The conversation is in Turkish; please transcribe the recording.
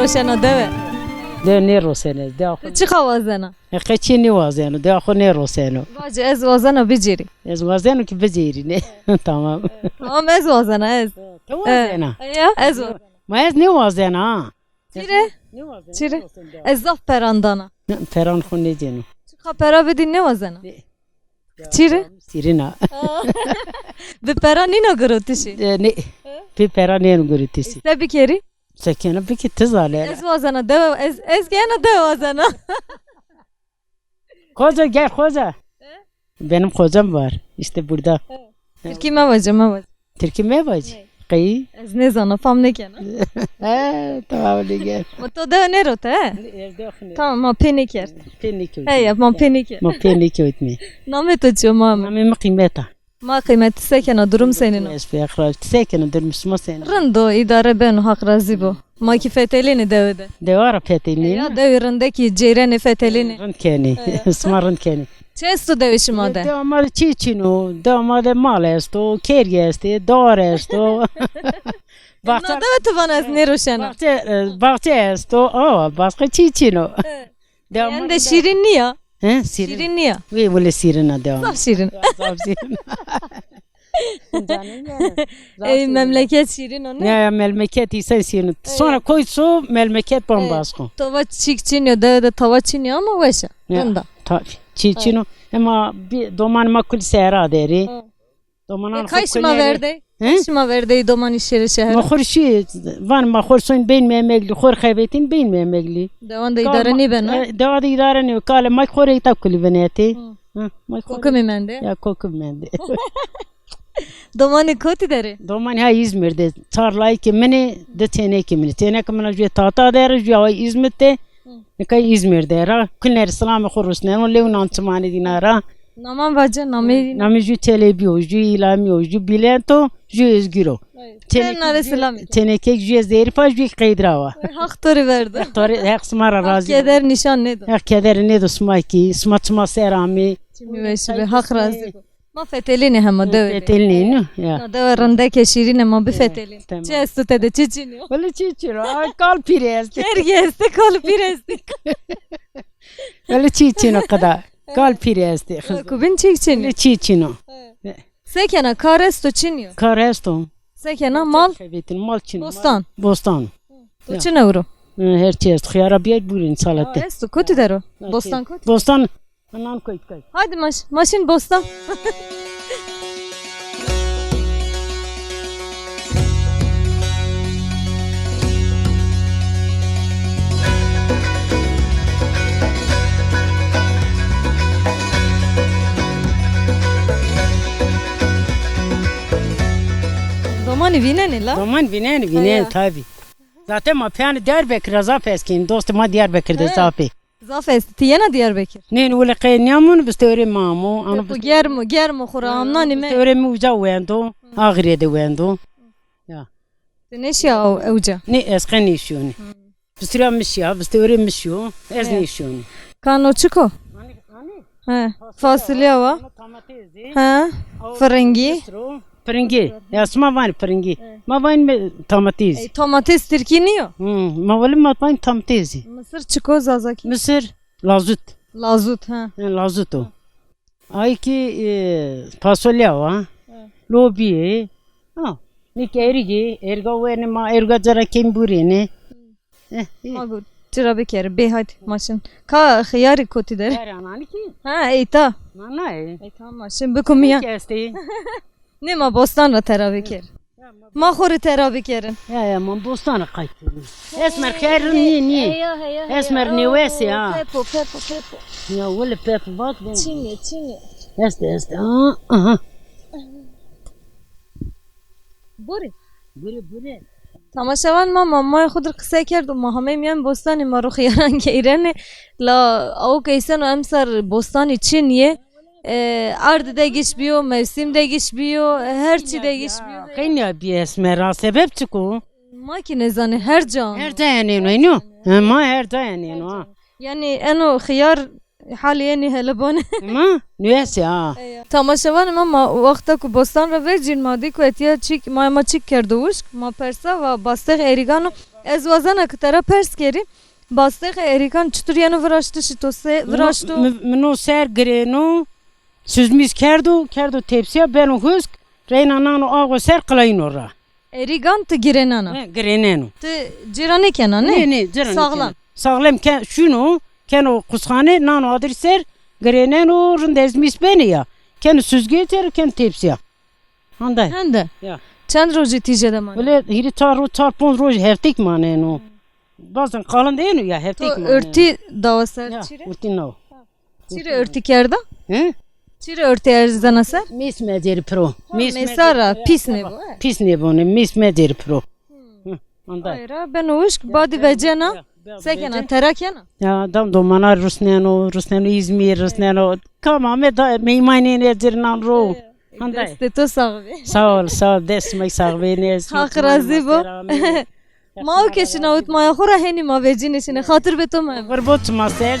روشنا دوه ده نه روسانه ده آخر چی خوازنا قچی نه وازنه ده آخر نه روسانه باجی از وازنا بجیری از وازنه که بجیری نه تمام tamam ez vazana ez تو وازنه ya ez vazana ما از نه وازنه çire çire ez zaf perandana پیران خونه جنو çi pera bedin ne vazana çire سیرینا be pera nina garotişi نه پی پیران نه نگریتیسی de bir kere سکنه بکی تزاله ez vazana de ez gene de vazana خوزه گه خوزه benim kocam var işte burada Türkiye mi vacım vaz Türkiye mi var? Kayı? ez ne zana fam ne kena Tamam ne gel. to da ne rota tamam ma peniker Penik. hey ma peniker Ma penik etme. namet açıyor mama Ma kıymeta. ma kıymeti sekena durum senin Es fi akhraç sekene durmuş mu sen? Rındo idare ben hak razı bu ma ki fetelini devede Devara petini. ya devirindeki cereni fetelini Rın keni. Smarın keni. Često devişim ade. Damar çiçino, damar mal esto, kergi este, dar esto. No da bana ez ne roşena. Bahçe esto, başka çiçino. Yani de şirin ya. He, Şirin ya. Ve böyle sirina devam. Saf şirin. Saf sirin. Ey memleket şirin onu. Ya memleket ise sirin. Sonra koysu memleket bambaşka. Tava çikçin ya da tava çin ya ama veşe. Bunda. Tabii. Çiçino ama bir doman makul sera deri. Domanan kaçma verdi. Kaçma verdi doman işleri şehre. Mahurşi van mahursun beyin memegli khor khaybetin beyin memegli. Devan da idare ne ben? Devan da idare ne kale may khore takul beneti. Kokum mende. Ya kokum mende. Domanı koti deri. Doman ha İzmir'de tarlay ki mene de tene ki mene tene ki mene tata der ya İzmir'de Kay İzmir'de ra kunler selam khurusne on lewnan tmani dinara Naman vaje name nami ju telebiyo ju ilamiyo ju bilento ju ezgiro teneke ju zerifa ju qeydrawa haktori verdi tori hak smara razı keder nişan nedir hak keder ne de smaki smatma serami kimi veşbe hak razı ma fetelini hem de fetelini ya da randake şirine ma bi fetelini çesto te de çiçiniyor valla çiçiro kal pires kergeste kal piresti valla çiçino kadar kal piresti kubin çiçini çiçino sekena karesto çiniyor karesto sekena mal mal çino bostan to çin euro her şey khiyara biyet burin salatte esto koti dero bostan koti bostan anan koy hadi maşin bostan Domanı vinen la? Doman vinen tabi. Zaten mafyan Diyarbakır Zafeskin dostuma Diyarbakır'da Zafe. Zafes tiyana Diyarbakır. Ne wala qeyniyamun bistore mamu ana bu germo xuramna nime. Bistore mi uca wendo Ağrı'da wendo. Ya. Neş ya uca. Ne esqen işiyon. Bistore mişya bistore mişyo ez nişiyon. Kano çiko. He. Fasulye var. He. Frengi. Frengi. Ya sma van frengi. Ma van domates. Domates tirkiniyor. Ma wala ma van domates. Mısır çiko zazaki. Mısır lazut. Lazut ha. Lazut o. Ay ki fasulye var. Lobi. Ha. Ne kerigi erga verne ma erga jara kemburi Magu tira bekeri be hadi maşın. Ka khiyari koti der. Yaranani ki. Ha eyta. Nana Eyta maşın bukum ya. Kesti. Ne ma bostan ra tera beker. Ma khori tera bekerin. Ya man bostan qaytı. Esmer khair ni. Esmer ni wesi ya. Pepo. Ya wala pepo bak. Çini. Este. Aha. Buri. تماشاوان ما خود قصه کردم ما همه میان بستانی ما رو خیارن که ایرانه لا او کیسن و امسر بستانی چینیه ارد دگیش بیو موسم دگیش بیو هر چی دگیش بیو خیلی بی اسمرا سبب چکو ما کی نزانه هر جا اینو ما هر جا اینو yani eno خیار حالی یعنی هلبانه ما نویسی ها تماشاوان ما وقتا که بستان رو ویجین مادی که اتیا چیک ما چیک کردوش ما پرسا و باستق ایریگانو از وزنه که ترا پرس کردیم باستق ایریگان چطور یعنی وراشتش تو سه وراشتو منو سر گرینو سوزمیز کردو تپسیا بنو حسک رینا نانو آقا سر قلاینو را ایریگان تو گیرنانا گرینانو تو جیرانی کنن نه جران ساغلم sağlam şunu keno kuşhane nano adreser greneno rındezmis beni ya keno süzgeçer ken tepsiya handa هنده ya چند روزی تیجه دمان böyle hiri tar pon roj heftik mane no bazen kalın değil mi ya تو heftik mane örtü davasar ya çire ultin no çire örtü kerda he çire örtü erzana ser mis mederi pro mesara pis ne bu pis ne bu ne mis mederi pro handa ayra ben uşk badi vecena sekena terakena ya adam domana Rusneno İzmir Rusneno kamame da meymane ne dirnan ro handa deste to sahibi sağ ol desmek sağ veriniz hak razı bu ما او کشنا اوت ما خورا هنی ما وجینشینه خاطر به تو ما Varbot master